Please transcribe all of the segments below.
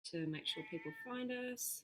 to make sure people find us.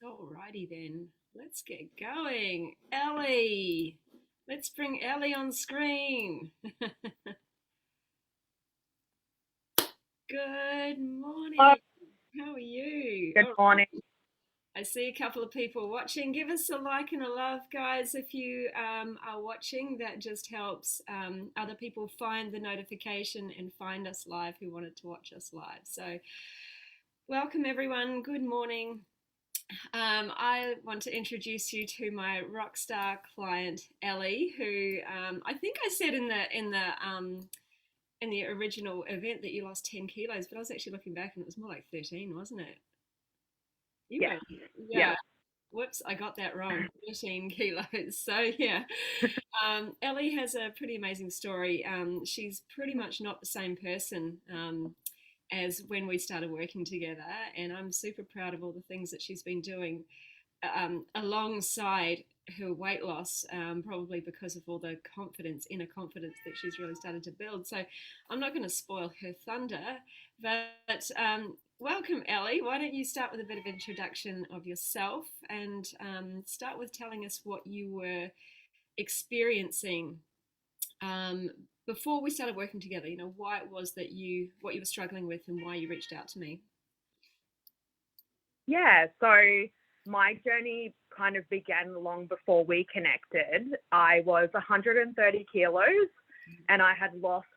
Alrighty then, let's get going. Ellie, let's bring Ellie on screen. Good Oh, morning. How are you? good All morning. right. I see a couple of people watching. Give us a like and a love, guys, if you are watching. That just helps other people find the notification and find us live who wanted to watch us live. So, welcome everyone. Good morning. I want to introduce you to my rock star client Ellie, who I think I said in the original event that you lost 10 kilos, but I was actually looking back and it was more like 13, wasn't it? You Yes, were, yes. yeah. Whoops, I got that wrong. 13 kilos. So yeah, Ellie has a pretty amazing story. She's pretty much not the same person as when we started working together, and I'm super proud of all the things that she's been doing alongside her weight loss, probably because of all the inner confidence that she's really started to build. So I'm not going to spoil her thunder, but welcome, Ellie. Why don't you start with a bit of introduction of yourself and start with telling us what you were experiencing um, before we started working together. You know, why it was that what you were struggling with, and why you reached out to me. Yeah, so my journey kind of began long before we connected. I was 130 kilos and I had lost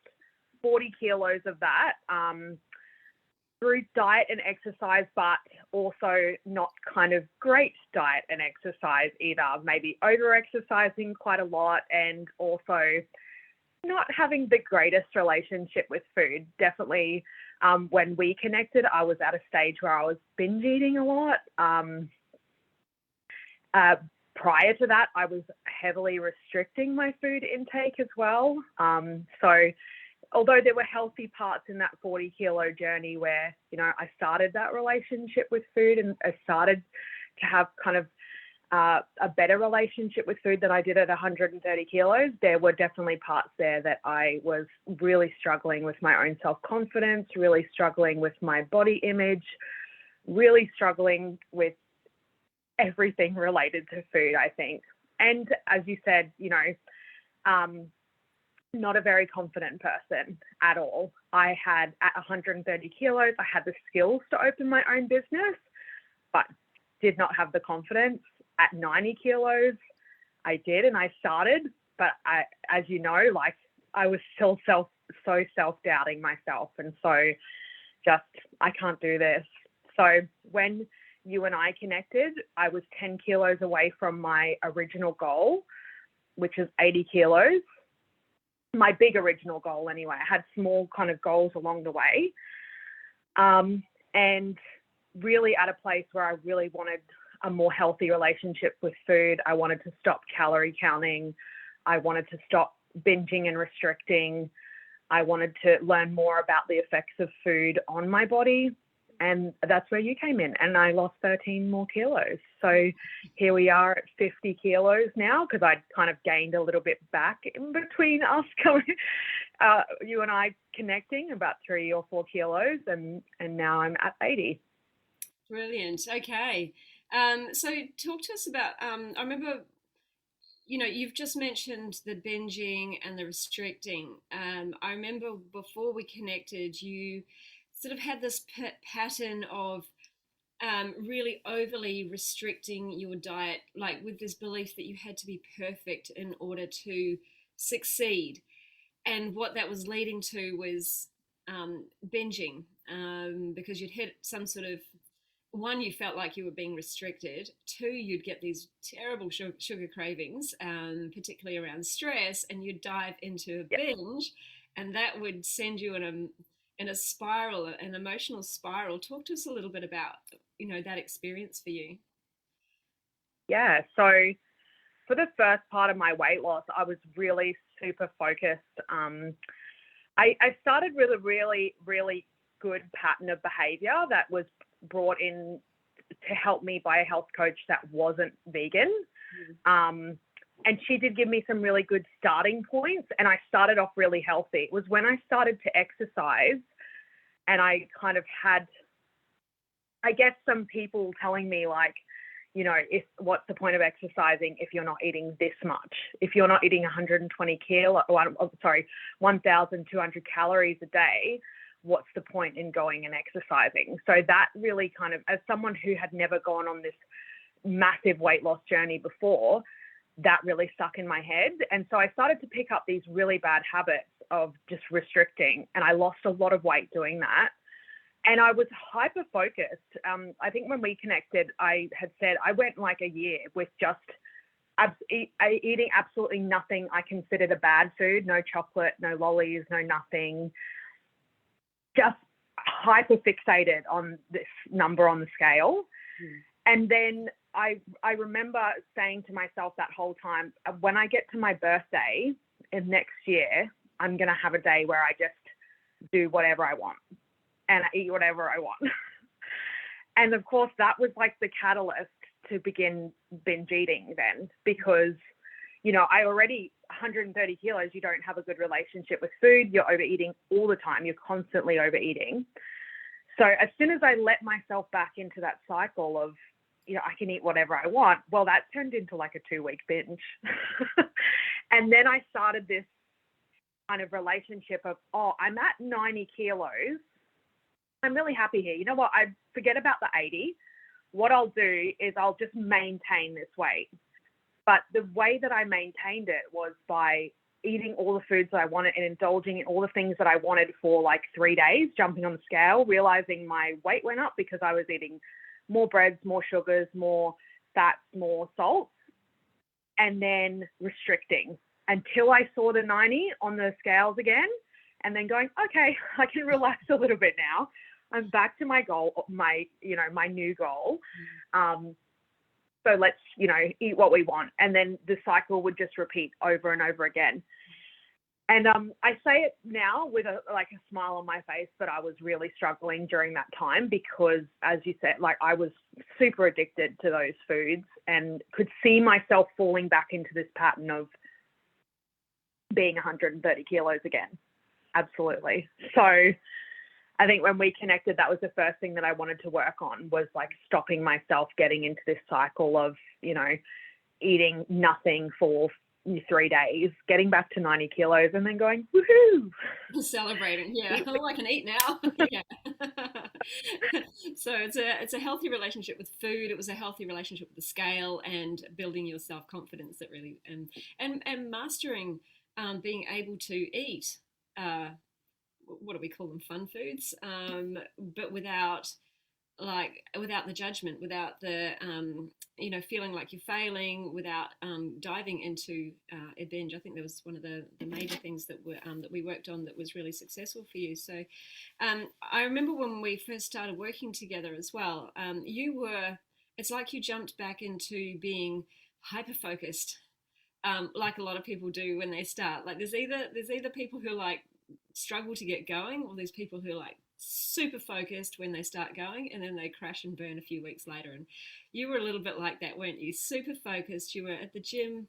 40 kilos of that through diet and exercise, but also not kind of great diet and exercise either. Maybe over exercising quite a lot and also not having the greatest relationship with food. Definitely, when we connected, I was at a stage where I was binge eating a lot. Uh, Prior to that, I was heavily restricting my food intake as well. So although there were healthy parts in that 40-kilo journey where, I started that relationship with food and I started to have kind of a better relationship with food than I did at 130 kilos, there were definitely parts there that I was really struggling with my own self-confidence, really struggling with my body image, really struggling with everything related to food, I think. And as you said, um, not a very confident person at all. I had, at 130 kilos, I had the skills to open my own business, but did not have the confidence. At 90 kilos, I did, and I started, but as you know, like I was still so self-doubting myself, and so just I can't do this. So when you and I connected, I was 10 kilos away from my original goal, which is 80 kilos. My big original goal, anyway. I had small kind of goals along the way, and really at a place where I really wanted a more healthy relationship with food. I wanted to stop calorie counting. I wanted to stop binging and restricting. I wanted to learn more about the effects of food on my body. And that's where you came in. And I lost 13 more kilos. So here we are at 50 kilos now, because I'd kind of gained a little bit back in between us coming, you and I connecting, about 3 or 4 kilos. And now I'm at 80. Brilliant. Okay. So talk to us about, I remember, you've just mentioned the binging and the restricting. I remember before we connected, you sort of had this pattern of really overly restricting your diet, like with this belief that you had to be perfect in order to succeed. And what that was leading to was binging, because you'd hit some sort of one, you felt like you were being restricted. Two, you'd get these terrible sugar cravings, particularly around stress, and you'd dive into a Yeah. binge, and that would send you in a spiral, an emotional spiral. Talk to us a little bit about that experience for you. Yeah. So for the first part of my weight loss, I was really super focused. I started with a really, really good pattern of behavior that was brought in to help me by a health coach that wasn't vegan. And she did give me some really good starting points, and I started off really healthy. It was when I started to exercise and I kind of had, I guess, some people telling me like, what's the point of exercising if you're not eating this much? If you're not eating 120 1,200 calories a day, what's the point in going and exercising? So that really kind of, as someone who had never gone on this massive weight loss journey before, that really stuck in my head. And so I started to pick up these really bad habits of just restricting, and I lost a lot of weight doing that. And I was hyper focused. I think when we connected, I had said I went like a year with just eating absolutely nothing I considered a bad food, no chocolate, no lollies, no nothing, just hyper fixated on this number on the scale. And then I remember saying to myself that whole time, when I get to my birthday in next year, I'm going to have a day where I just do whatever I want and I eat whatever I want. And of course, that was like the catalyst to begin binge eating then, because, I already 130 kilos, you don't have a good relationship with food. You're overeating all the time. You're constantly overeating. So as soon as I let myself back into that cycle of, I can eat whatever I want, well, that turned into like a 2-week binge. And then I started this kind of relationship of, I'm at 90 kilos. I'm really happy here. You know what? I forget about the 80. What I'll do is I'll just maintain this weight. But the way that I maintained it was by eating all the foods that I wanted and indulging in all the things that I wanted for like 3 days, jumping on the scale, realizing my weight went up because I was eating more breads, more sugars, more fats, more salts, and then restricting until I saw the 90 on the scales again, and then going, okay, I can relax a little bit now. I'm back to my goal, my new goal. So let's, eat what we want. And then the cycle would just repeat over and over again. And I say it now with a smile on my face, but I was really struggling during that time because, as you said, I was super addicted to those foods and could see myself falling back into this pattern of being 130 kilos again. Absolutely. So I think when we connected, that was the first thing that I wanted to work on, was stopping myself getting into this cycle of, eating nothing for 3 days, getting back to 90 kilos and then going, woohoo! Celebrating. Yeah. I can eat now. Yeah. So it's a healthy relationship with food. It was a healthy relationship with the scale and building your self-confidence that really, and mastering being able to eat, what do we call them, fun foods, but without the judgment, without the feeling like you're failing, without diving into a binge. I think that was one of the major things that we worked on that was really successful for you. So I remember when we first started working together as well, it's like you jumped back into being hyper focused, like a lot of people do when they start. Like there's either people who struggle to get going, or there's people who are super focused when they start going and then they crash and burn a few weeks later. And you were a little bit like that, weren't you? Super focused. You were at the gym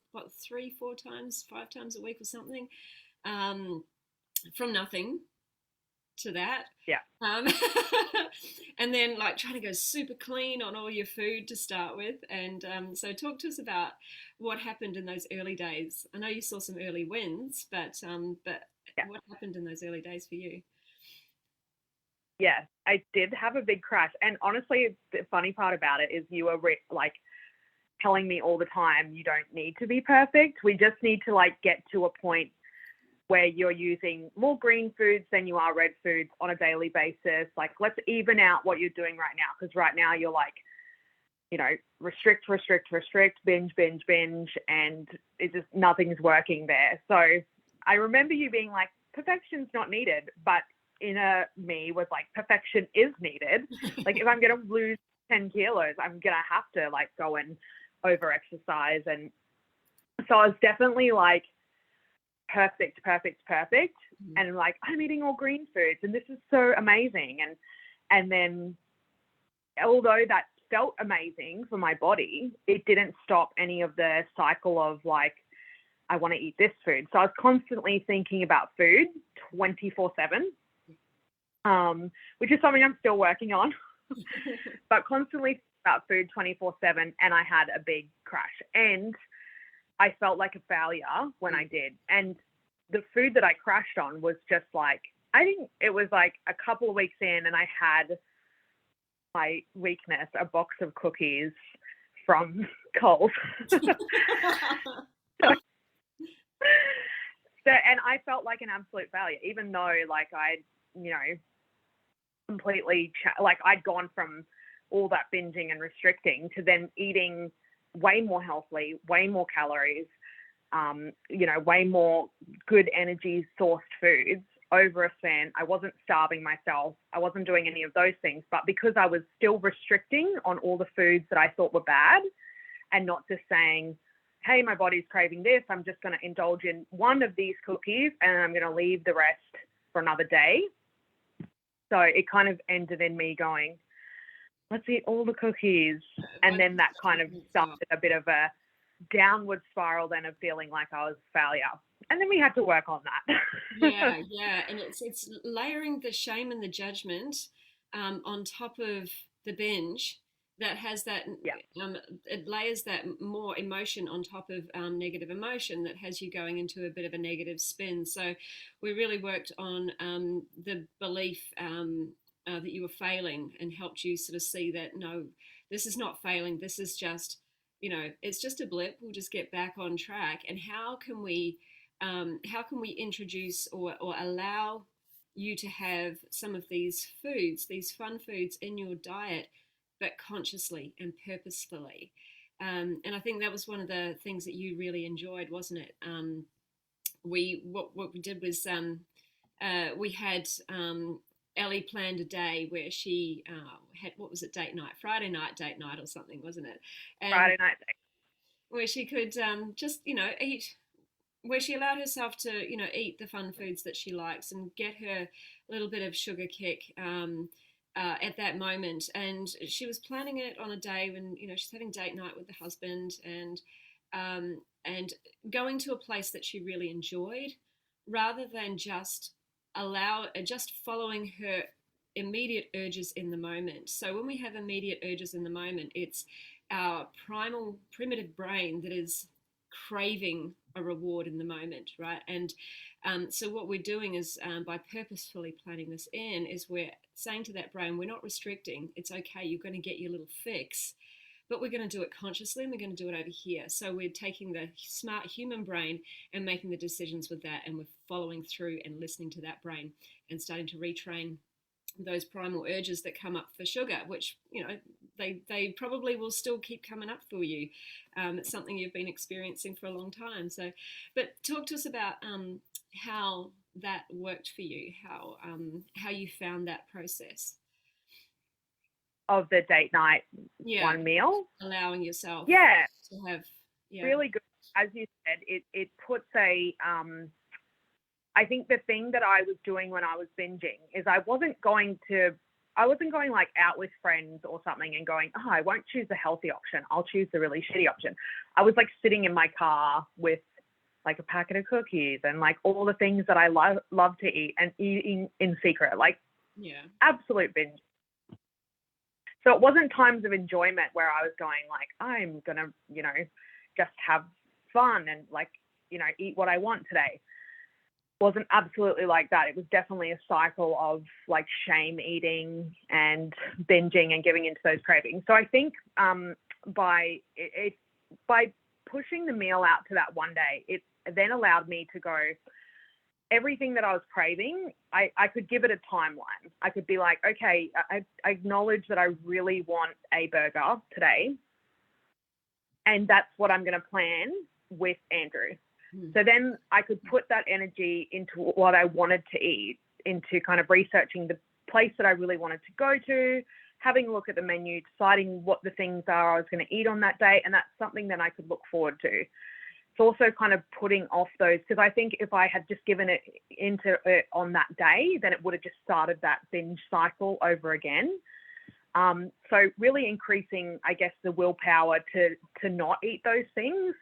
3, 4 times, 5 times a week or something, from nothing to that. Yeah. And then trying to go super clean on all your food to start with. And so talk to us about what happened in those early days. I know you saw some early wins, but yeah. What happened in those early days for you? Yeah, I did have a big crash. And honestly, the funny part about it is you were telling me all the time, you don't need to be perfect. We just need to get to a point where you're using more green foods than you are red foods on a daily basis. Like, let's even out what you're doing right now, because right now you're like, you know, restrict, binge, and it just, nothing's working there. So I remember you being like, perfection's not needed, but inner me was like, perfection is needed. Like, if I'm going to lose 10 kilos, I'm going to have to like go and over exercise. And so I was definitely like, perfect. And like, I'm eating all green foods and this is so amazing. And then, although that felt amazing for my body, it didn't stop any of the cycle of like, I want to eat this food. So I was constantly thinking about food 24/7, which is something I'm still working on, but constantly about food 24/7. And I had a big crash, and I felt like a failure when I did. And the food that I crashed on was just like, I think it was like a couple of weeks in, and I had my weakness, a box of cookies from Coles. And I felt like an absolute failure, even though like I'd, you know, completely, like I'd gone from all that binging and restricting to then eating way more healthily, way more calories, you know, way more good energy sourced foods over a span. I wasn't starving myself. I wasn't doing any of those things, but because I was still restricting on all the foods that I thought were bad, and not just saying, hey, my body's craving this, I'm just going to indulge in one of these cookies and I'm going to leave the rest for another day. So it kind of ended in me going, let's eat all the cookies. And then that kind of started a bit of a downward spiral then of feeling like I was a failure. And then we had to work on that. Yeah. And it's layering the shame and the judgment on top of the binge that has that, it layers that more emotion on top of negative emotion that has you going into a bit of a negative spin. So we really worked on the belief that you were failing, and helped you sort of see that, no, this is not failing. This is just, you know, it's just a blip. We'll just get back on track. And how can we introduce or allow you to have some of these foods, these fun foods in your diet, but consciously and purposefully. And I think that was one of the things that you really enjoyed, wasn't it? What we did was we had Ellie planned a day where she had, what was it, date night, Friday night date night or something, wasn't it? And Friday night date. where she could just, you know, eat, where she allowed herself to, you know, eat the fun foods that she likes and get her little bit of sugar kick at that moment. And she was planning it on a day when, you know, she's having date night with the husband, and going to a place that she really enjoyed, rather than just following her immediate urges in the moment. So when we have immediate urges in the moment, it's our primal primitive brain that is craving a reward in the moment, right? And so what we're doing is, by purposefully planning this in, is we're saying to that brain, we're not restricting. It's okay. You're going to get your little fix, but we're going to do it consciously, and we're going to do it over here. So we're taking the smart human brain and making the decisions with that, and we're following through and listening to that brain and starting to retrain those primal urges that come up for sugar, which, you know, they probably will still keep coming up for you. It's something you've been experiencing for a long time. So, but talk to us about how that worked for you, how you found that process of the date night one meal, allowing yourself to have really good. As you said, it puts a I think the thing that I was doing when I was binging is I wasn't going like out with friends or something and going, oh, I won't choose the healthy option, I'll choose the really shitty option. I was like sitting in my car with like a packet of cookies and like all the things that I love to eat, and eating in secret, like absolute binge. So it wasn't times of enjoyment where I was going like, I'm going to, you know, just have fun and like, you know, eat what I want today. Wasn't absolutely like that. It was definitely a cycle of like shame eating and binging and giving into those cravings. So I think by pushing the meal out to that one day, it then allowed me to go, everything that I was craving, I could give it a timeline. I could be like, okay, I acknowledge that I really want a burger today, and that's what I'm going to plan with Andrew. So then I could put that energy into what I wanted to eat, into kind of researching the place that I really wanted to go to, having a look at the menu, deciding what the things are I was going to eat on that day, and that's something that I could look forward to. It's also kind of putting off those, because I think if I had just given it into it on that day, then it would have just started that binge cycle over again. So really increasing, I guess, the willpower to not eat those things,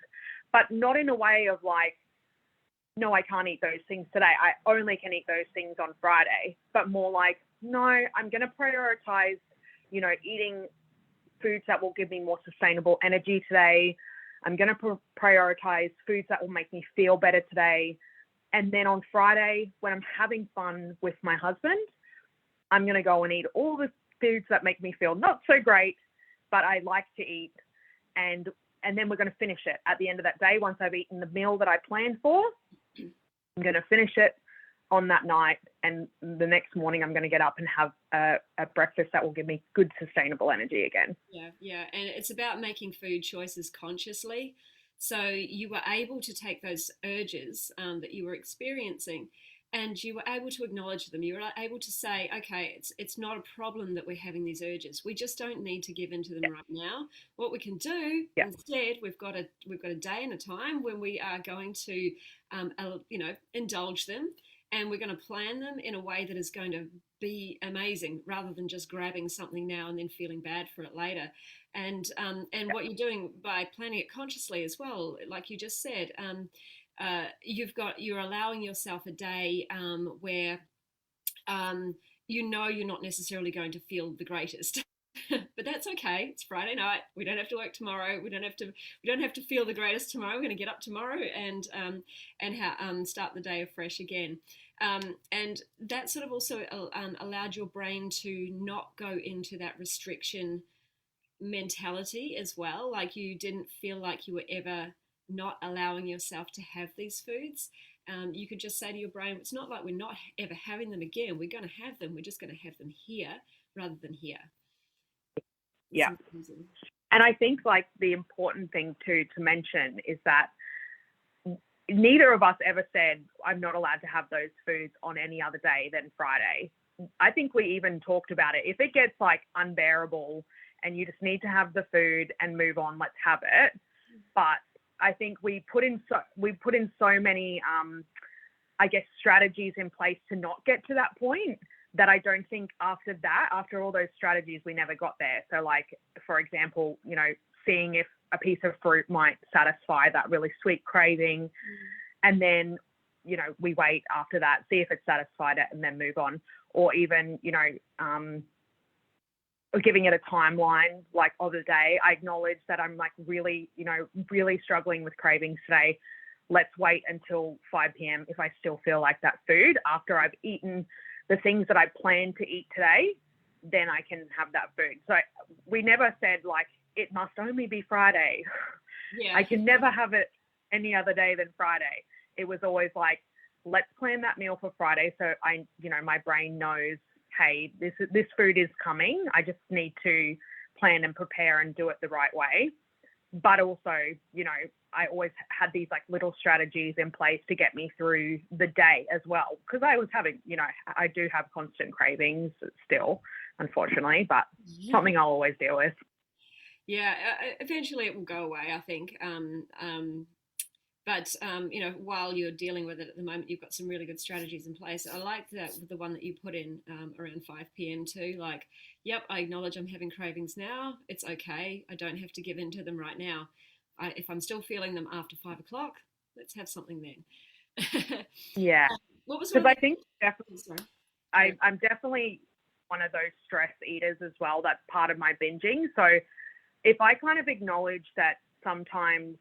but not in a way of like, no, I can't eat those things today. I only can eat those things on Friday, but more like, no, I'm going to prioritize, eating foods that will give me more sustainable energy today. I'm going to prioritize foods that will make me feel better today. And then on Friday, when I'm having fun with my husband, I'm going to go and eat all the foods that make me feel not so great, but I like to eat. And then we're going to finish it at the end of that day. Once I've eaten the meal that I planned for, I'm going to finish it on that night. And the next morning, I'm going to get up and have a breakfast that will give me good, sustainable energy again. Yeah. And it's about making food choices consciously. So you were able to take those urges that you were experiencing, and you were able to acknowledge them. You were able to say, okay, it's not a problem that we're having these urges. We just don't need to give in to them right now. What we can do instead, we've got a day and a time when we are going to, indulge them, and we're going to plan them in a way that is going to be amazing, rather than just grabbing something now and then feeling bad for it later. And what you're doing by planning it consciously as well, like you just said. You're allowing yourself a day where you're not necessarily going to feel the greatest. But that's okay. It's Friday night. We don't have to work tomorrow. We don't have to feel the greatest tomorrow. We're going to get up tomorrow and start the day afresh again. And that sort of also allowed your brain to not go into that restriction mentality as well. Like, you didn't feel like you were ever not allowing yourself to have these foods. You could just say to your brain, it's not like we're not ever having them again. We're going to have them. We're just going to have them here rather than here. Yeah. And I think like the important thing to mention is that neither of us ever said, I'm not allowed to have those foods on any other day than Friday. I think we even talked about it. If it gets like unbearable and you just need to have the food and move on, let's have it. But I think we put in so many, I guess, strategies in place to not get to that point, that I don't think after all those strategies, we never got there. So like, for example, seeing if a piece of fruit might satisfy that really sweet craving. And then, we wait after that, see if it's satisfied it, and then move on. Or even, giving it a timeline, like, of the day. I acknowledge that I'm like really struggling with cravings today. Let's wait until 5 p.m. if I still feel like that food. After I've eaten the things that I plan to eat today, then I can have that food. So we never said like, it must only be Friday. Yeah. I can never have it any other day than Friday. It was always like, let's plan that meal for Friday. So my brain knows, hey, this food is coming. I just need to plan and prepare and do it the right way. But also, I always had these like little strategies in place to get me through the day as well. Because I was having, I do have constant cravings still, unfortunately, but something I'll always deal with. Yeah, eventually it will go away, I think. But while you're dealing with it at the moment, you've got some really good strategies in place. I like that, the one that you put in around 5 p.m. too. Like, yep, I acknowledge I'm having cravings now. It's okay. I don't have to give in to them right now. If I'm still feeling them after 5 o'clock, let's have something then. Yeah. What was because I think definitely, sorry. I'm definitely one of those stress eaters as well. That's part of my binging. So if I kind of acknowledge that sometimes,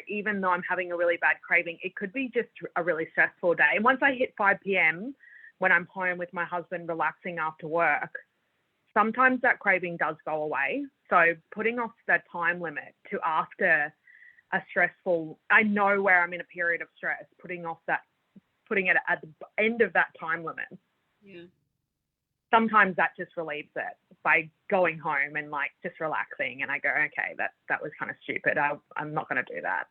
even though I'm having a really bad craving, it could be just a really stressful day. And once I hit 5 p.m., when I'm home with my husband relaxing after work, sometimes that craving does go away. So putting off that time limit to after a stressful, I know where I'm in a period of stress, putting off that putting it at the end of that time limit. Yeah. Sometimes that just relieves it by going home and like just relaxing. And I go, okay, that was kind of stupid. I'm not going to do that.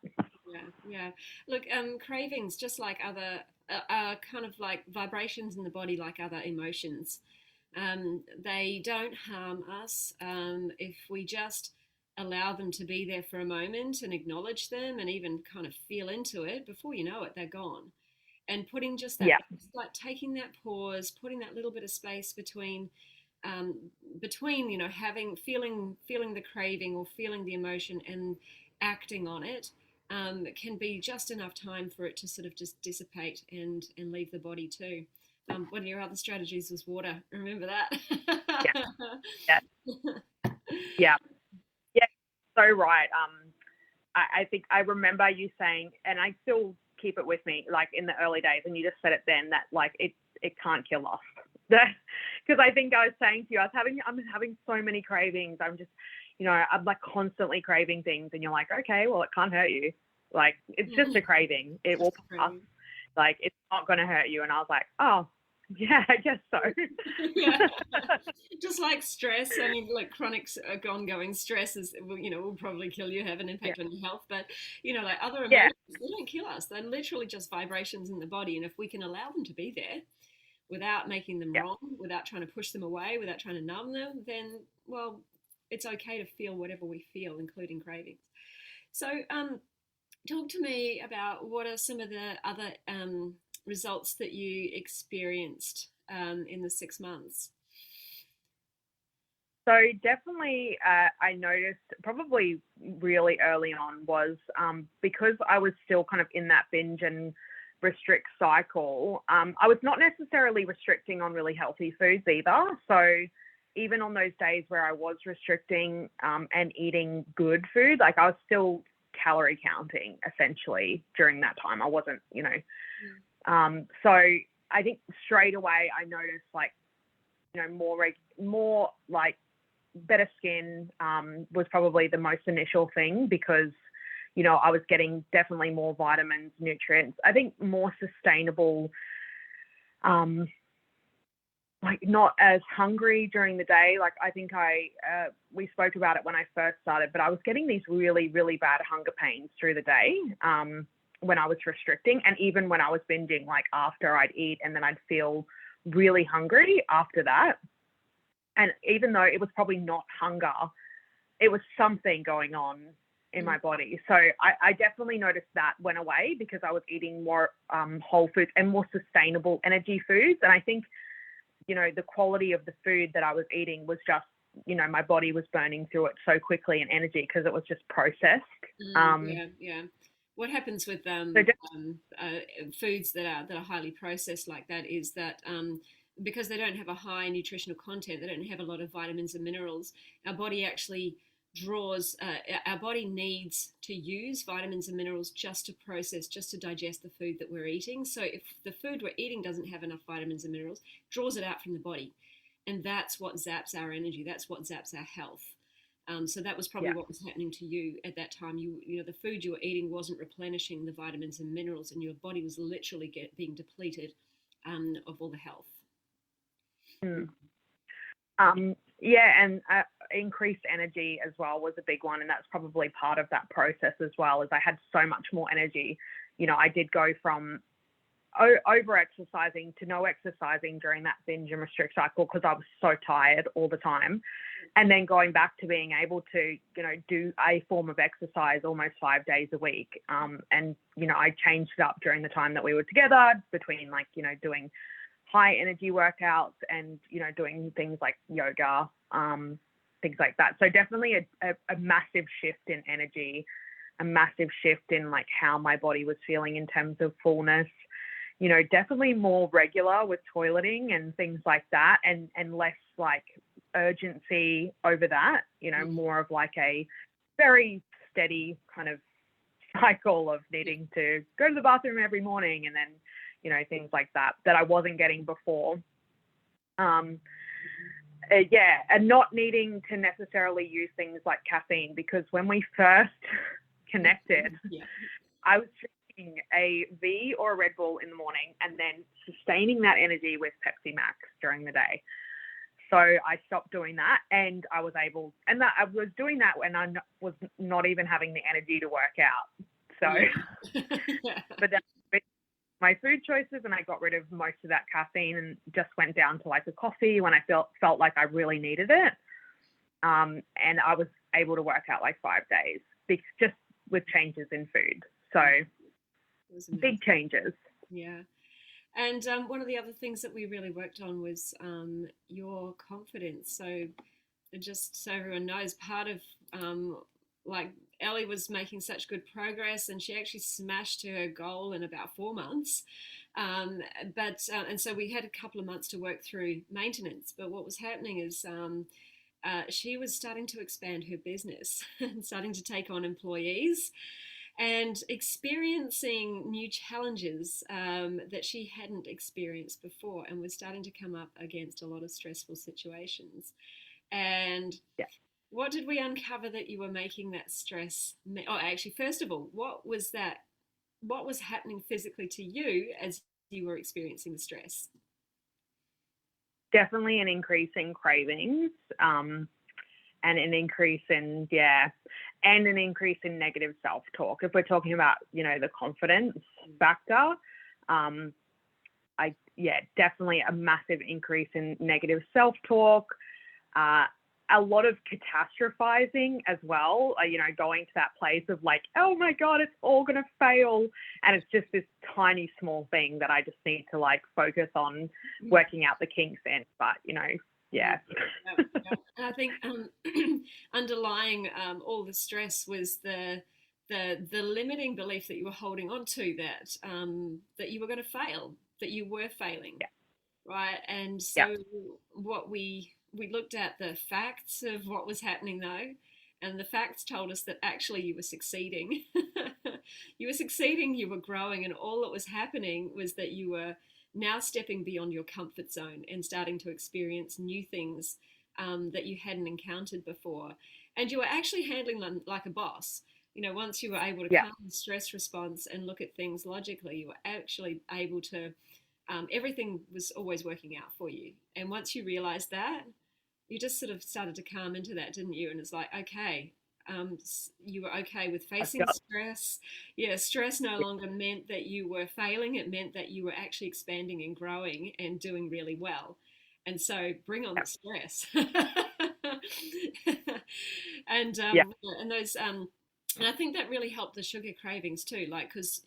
Yeah, yeah. Look, cravings, just like other, kind of like vibrations in the body, like other emotions. They don't harm us if we just allow them to be there for a moment and acknowledge them and even kind of feel into it. Before you know it, they're gone. And putting just that, Yeah. like taking that pause, putting that little bit of space um, between, having feeling the craving or feeling the emotion and acting on it, can be just enough time for it to sort of just dissipate and leave the body too. One of your other strategies was water. Remember Yeah. that? Yeah. Yeah. Yeah. So right. I think I remember you saying, and I still keep it with me, like in the early days, and you just said it then, that like it can't kill us. Because I think I was saying to you, I'm having so many cravings. I'm just, I'm like constantly craving things, and you're like, okay, well, it can't hurt you. Like it's just a craving. It will pass. Like it's not going to hurt you. And I was like, oh, yeah, I guess so. Yeah, just like stress. I mean, like chronic ongoing stress will probably kill you, have an impact Yeah. on your health. But like other Yeah. emotions, they don't kill us. They're literally just vibrations in the body, and if we can allow them to be there without making them Yeah. wrong, without trying to push them away, without trying to numb them, then well, it's okay to feel whatever we feel, including cravings. So, talk to me about what are some of the other results that you experienced in the 6 months. So definitely, I noticed probably really early on was because I was still kind of in that binge and restrict cycle. I was not necessarily restricting on really healthy foods either. So even on those days where I was restricting and eating good food, like I was still calorie counting essentially during that time. I wasn't, so I think straight away I noticed like, more like better skin was probably the most initial thing because, I was getting definitely more vitamins, nutrients. I think more sustainable, like not as hungry during the day. Like I think we spoke about it when I first started, but I was getting these really, really bad hunger pains through the day when I was restricting. And even when I was binging, like after I'd eat and then I'd feel really hungry after that. And even though it was probably not hunger, it was something going on in my body. So I definitely noticed that went away because I was eating more whole foods and more sustainable energy foods. And I think, the quality of the food that I was eating was just, my body was burning through it so quickly in energy because it was just processed. Yeah. What happens with foods that are highly processed like that is that because they don't have a high nutritional content, they don't have a lot of vitamins and minerals, our body actually our body needs to use vitamins and minerals just to process, just to digest the food that we're eating. So if the food we're eating doesn't have enough vitamins and minerals, it draws it out from the body. And that's what zaps our energy. That's what zaps our health. So that was probably what was happening to you at that time. The food you were eating wasn't replenishing the vitamins and minerals, and your body was literally being depleted of all the health. And increased energy as well was a big one, and that's probably part of that process as well. As I had so much more energy, I did go from over exercising to no exercising during that binge and restrict cycle because I was so tired all the time, and then going back to being able to do a form of exercise almost 5 days a week. And I changed it up during the time that we were together between doing high energy workouts and doing things like yoga, things like that. So definitely a massive shift in energy, a massive shift in like how my body was feeling in terms of fullness. Definitely more regular with toileting and things like that, and less like urgency over that. More of like a very steady kind of cycle of needing to go to the bathroom every morning and then things like that I wasn't getting before. And not needing to necessarily use things like caffeine, because when we first connected, I was drinking a V or a Red Bull in the morning and then sustaining that energy with Pepsi Max during the day. So I stopped doing that, and I was doing that when I was not even having the energy to work out. So, Yeah. but then my food choices, and I got rid of most of that caffeine and just went down to like a coffee when I felt like I really needed it. And I was able to work out like 5 days just with changes in food. So big changes. Yeah. And one of the other things that we really worked on was your confidence. So just so everyone knows, part of like Ellie was making such good progress, and she actually smashed her goal in about 4 months. And so we had a couple of months to work through maintenance. But what was happening is she was starting to expand her business and starting to take on employees and experiencing new challenges that she hadn't experienced before, and was starting to come up against a lot of stressful situations. And yeah. What did we uncover that you were making that stress? Oh, actually, first of all, what was that? What was happening physically to you as you were experiencing the stress? Definitely an increase in cravings, and an increase in and an increase in negative self-talk. If we're talking about the confidence factor, definitely a massive increase in negative self-talk. A lot of catastrophizing as well, going to that place of like, oh my God, it's all going to fail. And it's just this tiny small thing that I just need to like focus on working out the kinks in. But, yeah. And I think underlying all the stress was the limiting belief that you were holding on to, that you were going to fail, that you were failing. Yeah. Right. And so what we looked at the facts of what was happening though, and the facts told us that actually you were succeeding. You were succeeding, you were growing, and all that was happening was that you were now stepping beyond your comfort zone and starting to experience new things that you hadn't encountered before. And you were actually handling them like a boss. Once you were able to calm the stress response and look at things logically, you were actually able to everything was always working out for you. And once you realized that, you just sort of started to calm into that, didn't you? And it's like, okay, you were okay with facing stress. Yeah, stress no longer meant that you were failing. It meant that you were actually expanding and growing and doing really well. And so bring on the stress. And those and I think that really helped the sugar cravings too, like because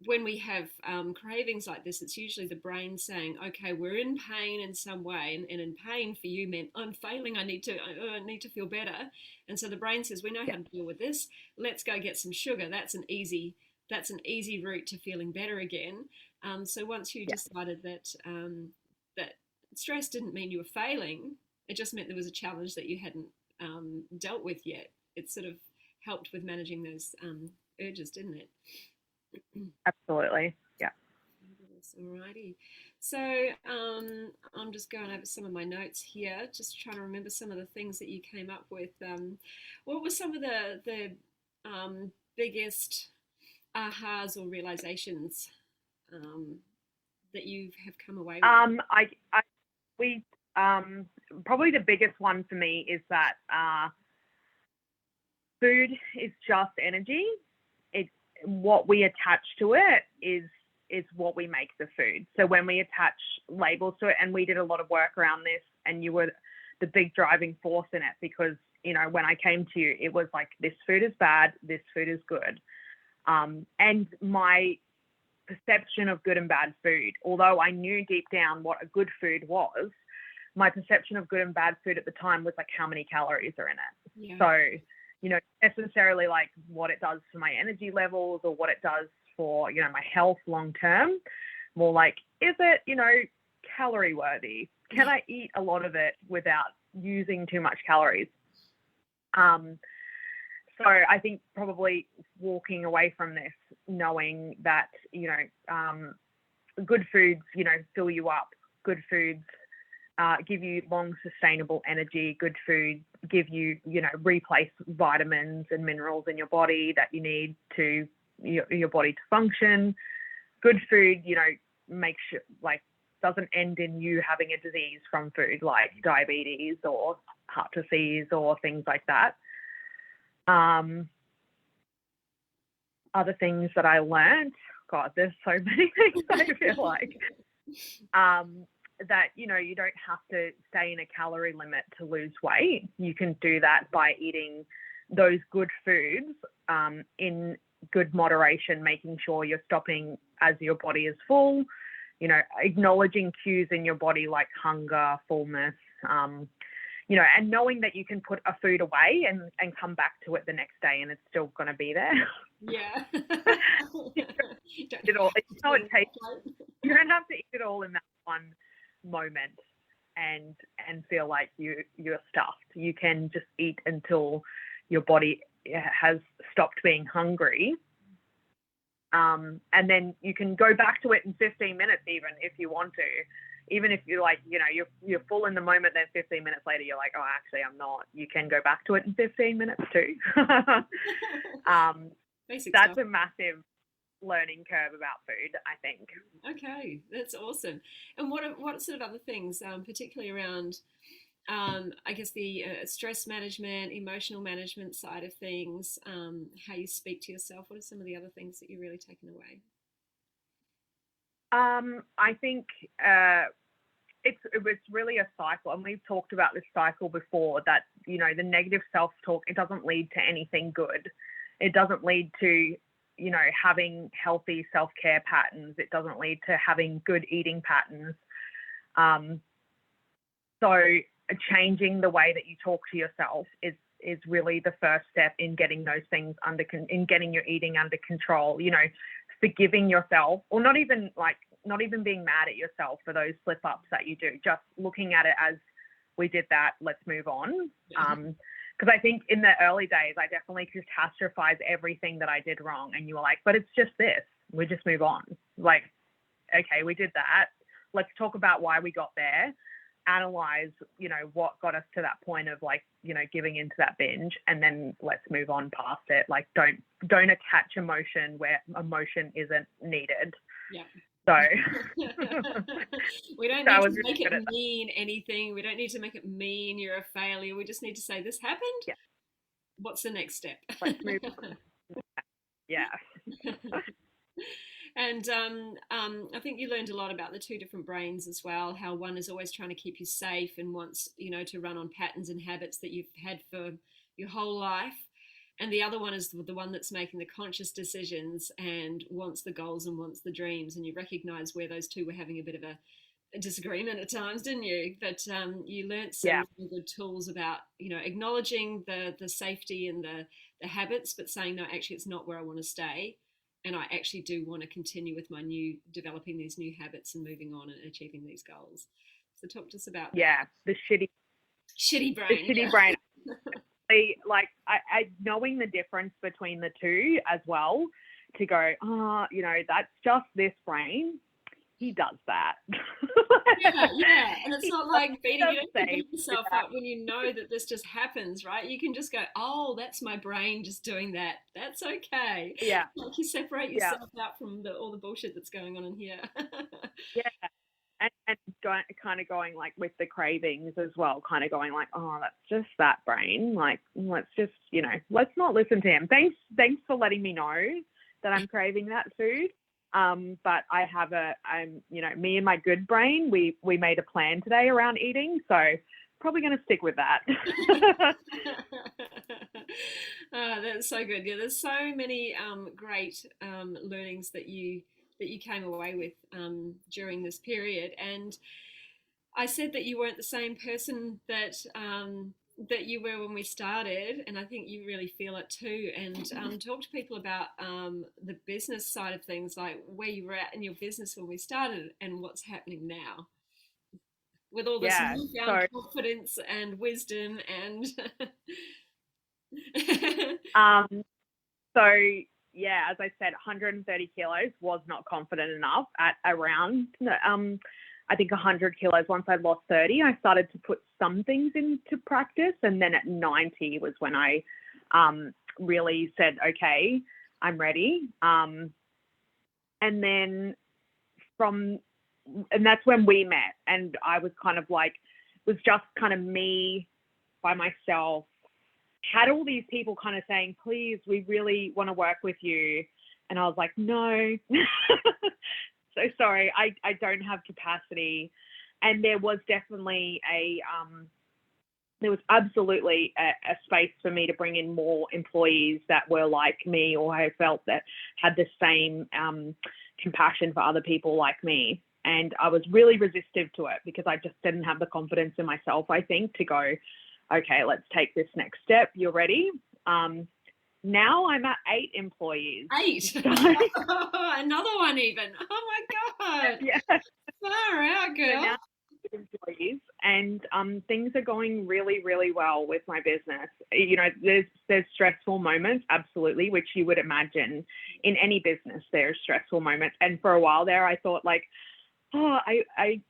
when we have cravings like this, it's usually the brain saying, okay, we're in pain in some way. And in pain for you meant I'm failing. I need to feel better. And so the brain says, we know how to deal with this. Let's go get some sugar. That's an easy route to feeling better again. So once you decided that that stress didn't mean you were failing, it just meant there was a challenge that you hadn't dealt with yet. It sort of helped with managing those urges, didn't it? Absolutely. Yeah. Alrighty. So I'm just going over some of my notes here, just trying to remember some of the things that you came up with. What were some of the biggest ahas or realizations that you have come away with? Probably the biggest one for me is that food is just energy. What we attach to it is what we make the food. So when we attach labels to it, and we did a lot of work around this, and you were the big driving force in it, because when I came to you, it was like, this food is bad, this food is good. And my perception of good and bad food, although I knew deep down what a good food was, my perception of good and bad food at the time was like how many calories are in it. Yeah. So necessarily like what it does for my energy levels or what it does for, my health long term. More like, is it, calorie worthy? Can I eat a lot of it without using too much calories? So I think probably walking away from this, knowing that, good foods, fill you up. Good foods give you long sustainable energy. Good food give you, replace vitamins and minerals in your body that you need to your body to function. Good food, makes sure, like, doesn't end in you having a disease from food like diabetes or heart disease or things like that. Other things that I learned, God, there's so many things I feel like. That, you don't have to stay in a calorie limit to lose weight. You can do that by eating those good foods in good moderation, making sure you're stopping as your body is full, acknowledging cues in your body like hunger, fullness, and knowing that you can put a food away and come back to it the next day and it's still going to be there. Yeah. It all, it's how it tastes. You don't have to eat it all in that one moment and feel like you're stuffed. You can just eat until your body has stopped being hungry. And then you can go back to it in 15 minutes even if you want to. Even if you're like, you're full in the moment, then 15 minutes later you're like, oh, actually I'm not. You can go back to it in 15 minutes too. That's stuff. A massive learning curve about food, I think. Okay, that's awesome. And what sort of other things, particularly around, I guess, the stress management, emotional management side of things, how you speak to yourself? What are some of the other things that you're really taking away? I think it was really a cycle, and we've talked about this cycle before, that, the negative self-talk, it doesn't lead to anything good. It doesn't lead to, having healthy self-care patterns. It doesn't lead to having good eating patterns. So changing the way that you talk to yourself is really the first step in getting those things in getting your eating under control. Forgiving yourself, or not even being mad at yourself for those slip-ups that you do, just looking at it as, we did that, let's move on. Because I think in the early days, I definitely catastrophized everything that I did wrong, and you were like, but it's just this, we just move on. Like, okay, we did that, let's talk about why we got there, analyze, what got us to that point of, like, giving into that binge, and then let's move on past it. Like, don't attach emotion where emotion isn't needed. Yeah. So we don't need to make it mean anything. We don't need to make it mean you're a failure. We just need to say, this happened. Yeah. What's the next step? Let's move on. Yeah. And I think you learned a lot about the two different brains as well, how one is always trying to keep you safe and wants, to run on patterns and habits that you've had for your whole life. And the other one is the one that's making the conscious decisions and wants the goals and wants the dreams. And you recognize where those two were having a bit of a disagreement at times, didn't you? But you learnt some good tools about, acknowledging the safety and the habits, but saying, no, actually, it's not where I want to stay. And I actually do want to continue with developing these new habits and moving on and achieving these goals. So talk to us about that. Yeah, the shitty brain. The shitty brain. Like, I knowing the difference between the two as well, to go, that's just this brain. He does that. Yeah. And it's not like beating yourself up when you know that this just happens, right? You can just go, oh, that's my brain just doing that. That's okay. Yeah. Like, you separate yourself out from all the bullshit that's going on in here. Yeah. And going like with the cravings as well, kind of going like, oh, that's just that brain. Like, let's just, let's not listen to him. Thanks for letting me know that I'm craving that food. But I have me and my good brain, we made a plan today around eating. So probably going to stick with that. Oh, that's so good. Yeah, there's so many great learnings that you came away with during this period. And I said that you weren't the same person that you were when we started, and I think you really feel it too. And talk to people about the business side of things, like where you were at in your business when we started and what's happening now with all this newfound confidence and wisdom and as I said, 130 kilos, was not confident enough at around I think 100 kilos. Once I lost 30, I started to put some things into practice. And then at 90 was when I really said, okay, I'm ready. And then and that's when we met. And I was kind of like, it was just kind of me by myself. Had all these people kind of saying, please, we really want to work with you. And I was like, no, so sorry, I don't have capacity. And there was definitely there was absolutely a space for me to bring in more employees that were like me, or I felt that had the same compassion for other people like me. And I was really resistive to it because I just didn't have the confidence in myself, I think, to go, okay, let's take this next step. You're ready. Now I'm at 8 employees. 8? So, Another one even. Oh my God. yeah. Far out, girl. So now employees, and things are going really, really well with my business. You know, there's stressful moments, absolutely, which you would imagine in any business. There's stressful moments, and for a while there, I thought like, oh, I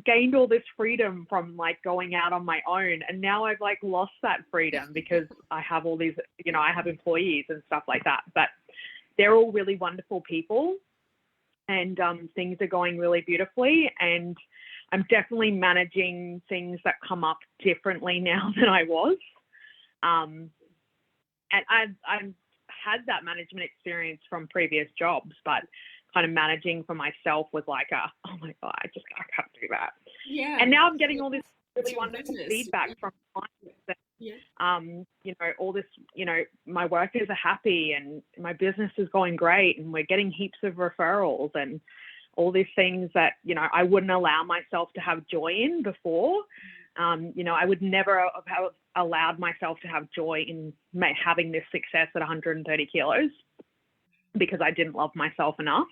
gained all this freedom from like going out on my own, and now I've like lost that freedom because I have all these, you know, I have employees and stuff like that. But they're all really wonderful people, and things are going really beautifully, and I'm definitely managing things that come up differently now than I was. And I've had that management experience from previous jobs, but kind of managing for myself was like, oh my God, I can't do that. Yeah. And now I'm getting all this really wonderful feedback from clients that, you know, all this, you know, my workers are happy and my business is going great and we're getting heaps of referrals and all these things that, you know, I wouldn't allow myself to have joy in before. You know, I would never have allowed myself to have joy in having this success at 130 kilos because I didn't love myself enough.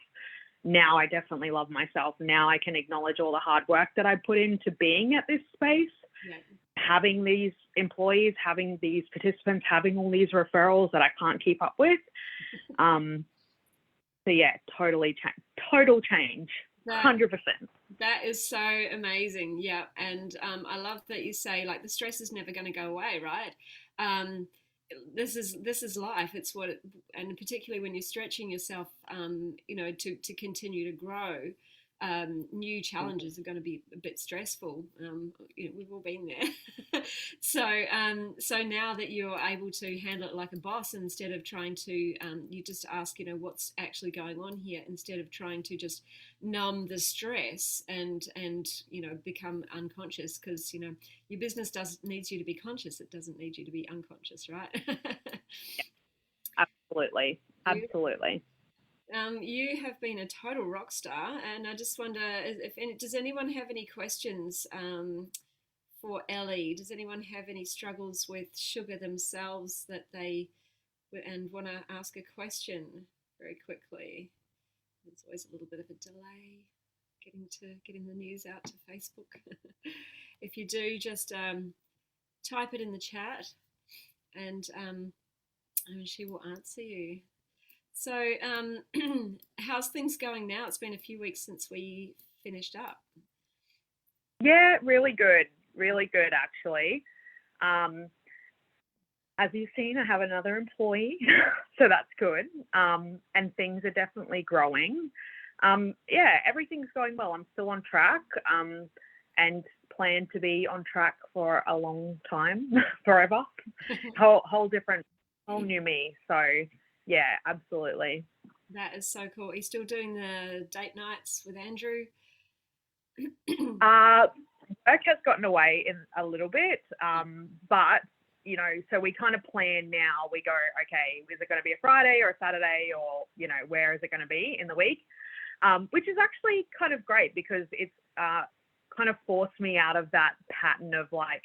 Now I definitely love myself. Now I can acknowledge all the hard work that I put into being at this space, having these employees, having these participants, having all these referrals that I can't keep up with. So yeah, total change, 100%. That is so amazing. Yeah. And I love that you say like the stress is never going to go away, right? This is life. It's and particularly when you're stretching yourself, you know, to continue to grow, new challenges are going to be a bit stressful. You know, we've all been there. So now that you're able to handle it like a boss instead of trying to, you just ask, you know, what's actually going on here instead of trying to just numb the stress and you know, become unconscious, because you know your business needs you to be conscious. It doesn't need you to be unconscious, right? Absolutely. You have been a total rock star, and I just wonder does anyone have any questions for Ellie? Does anyone have any struggles with sugar themselves that they and want to ask a question very quickly? There's always a little bit of a delay getting the news out to Facebook. If you do, just type it in the chat, and she will answer you. So, how's things going now? It's been a few weeks since we finished up. Yeah, really good actually. As you've seen, I have another employee, so that's good. And things are definitely growing. Yeah, everything's going well. I'm still on track, and plan to be on track for a long time, forever. whole new me. So yeah, absolutely. That is so cool. Are you still doing the date nights with Andrew? Work has gotten away in a little bit, but you know, so we kind of plan now. We go, okay, is it going to be a Friday or a Saturday, or you know, where is it going to be in the week? Which is actually kind of great because it's kind of forced me out of that pattern of like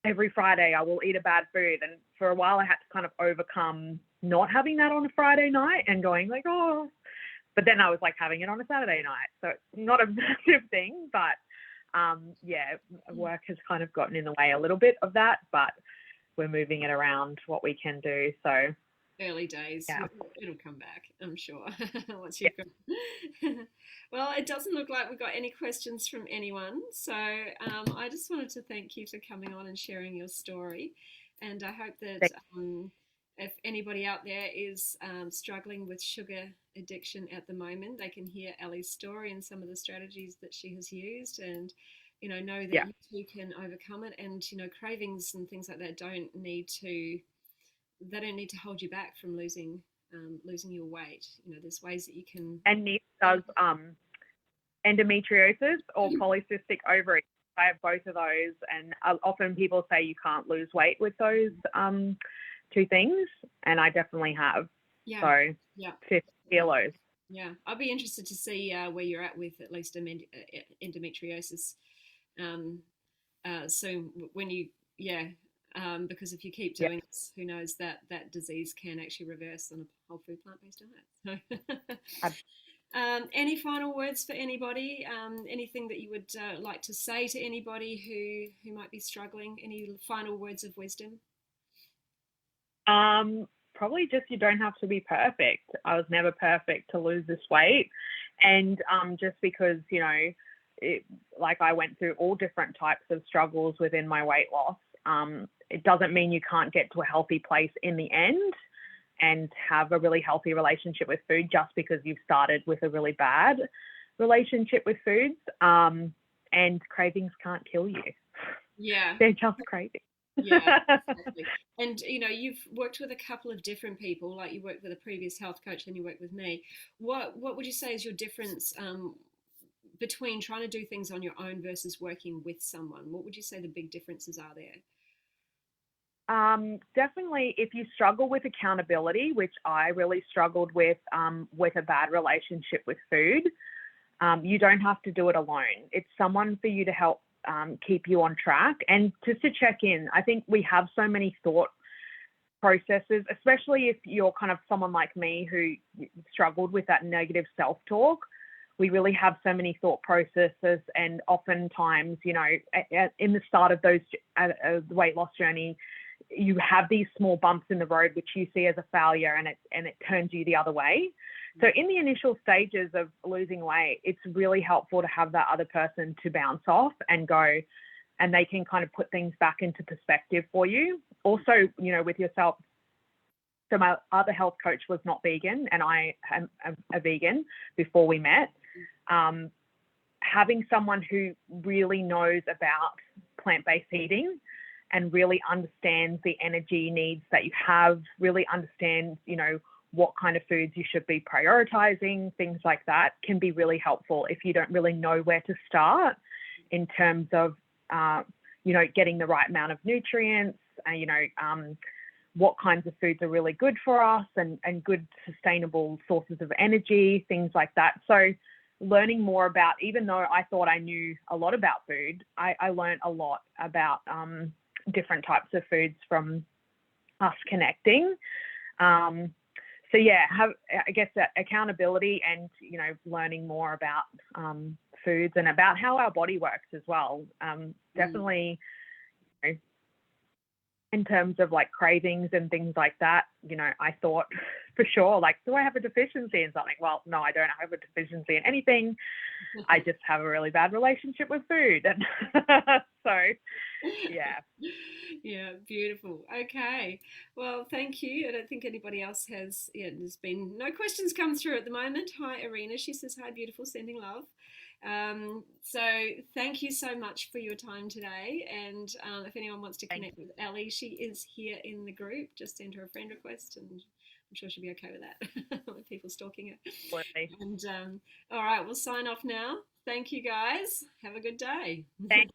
every Friday I will eat a bad food, and for a while I had to kind of overcome not having that on a Friday night and going like, oh, but then I was like having it on a Saturday night, so it's not a massive thing, but yeah, work has kind of gotten in the way a little bit of that, but we're moving it around what we can do. So Early days. Yeah. It'll come back, I'm sure, once you've got. Well, it doesn't look like we've got any questions from anyone. So I just wanted to thank you for coming on and sharing your story. And I hope that Yeah. if anybody out there is struggling with sugar addiction at the moment, they can hear Ellie's story and some of the strategies that she has used, and know that Yeah. you too can overcome it. And cravings and things like that don't need to hold you back from losing your weight. There's ways that you can. And neither does endometriosis or polycystic ovary. I have both of those, and often people say you can't lose weight with those two things, and I definitely have. Yeah, So yeah, 50 kilos. yeah. I'd be interested to see where you're at with at least endometriosis. Um, so when you, yeah, because if you keep Yeah. doing this, who knows that disease can actually reverse on a whole food plant-based diet. So. Any final words for anybody? Anything that you would like to say to anybody who might be struggling? Any final words of wisdom? Probably just you don't have to be perfect. I was never perfect to lose this weight, and just because like I went through all different types of struggles within my weight loss, it doesn't mean you can't get to a healthy place in the end and have a really healthy relationship with food just because you've started with a really bad relationship with foods. And cravings can't kill you. Yeah. They're just cravings. Yeah, exactly. And you've worked with a couple of different people, like you worked with a previous health coach and you worked with me. What would you say is your difference between trying to do things on your own versus working with someone? What would you say the big differences are there? Definitely, if you struggle with accountability, which I really struggled with a bad relationship with food, you don't have to do it alone. It's someone for you to help keep you on track and just to check in. I think we have so many thought processes, especially if you're kind of someone like me who struggled with that negative self-talk. We really have so many thought processes, and oftentimes, in the start of those the weight loss journey, you have these small bumps in the road which you see as a failure, and it turns you the other way. So in the initial stages of losing weight, it's really helpful to have that other person to bounce off and go, and they can kind of put things back into perspective for you. Also, with yourself. So my other health coach was not vegan, and I am a vegan before we met. Having someone who really knows about plant-based eating and really understands the energy needs that you have, really understands, what kind of foods you should be prioritizing, things like that can be really helpful if you don't really know where to start in terms of, getting the right amount of nutrients, what kinds of foods are really good for us and good sustainable sources of energy, things like that. So learning more about, even though I thought I knew a lot about food, I learned a lot about different types of foods from us connecting. So yeah, I guess that accountability and, learning more about foods and about how our body works as well. Definitely, in terms of like cravings and things like that, I thought for sure, like, do I have a deficiency in something? Well, no, I don't have a deficiency in anything. I just have a really bad relationship with food. And so, yeah. Yeah, beautiful. Okay. Well, thank you. I don't think anybody else has. Yeah, there's been no questions come through at the moment. Hi, Irina. She says, hi, beautiful, sending love. So thank you so much for your time today. And if anyone wants to connect with Ellie, she is here in the group. Just send her a friend request, and I'm sure she'll be okay with that with people stalking her. Absolutely. And all right, we'll sign off now. Thank you, guys. Have a good day. Thanks.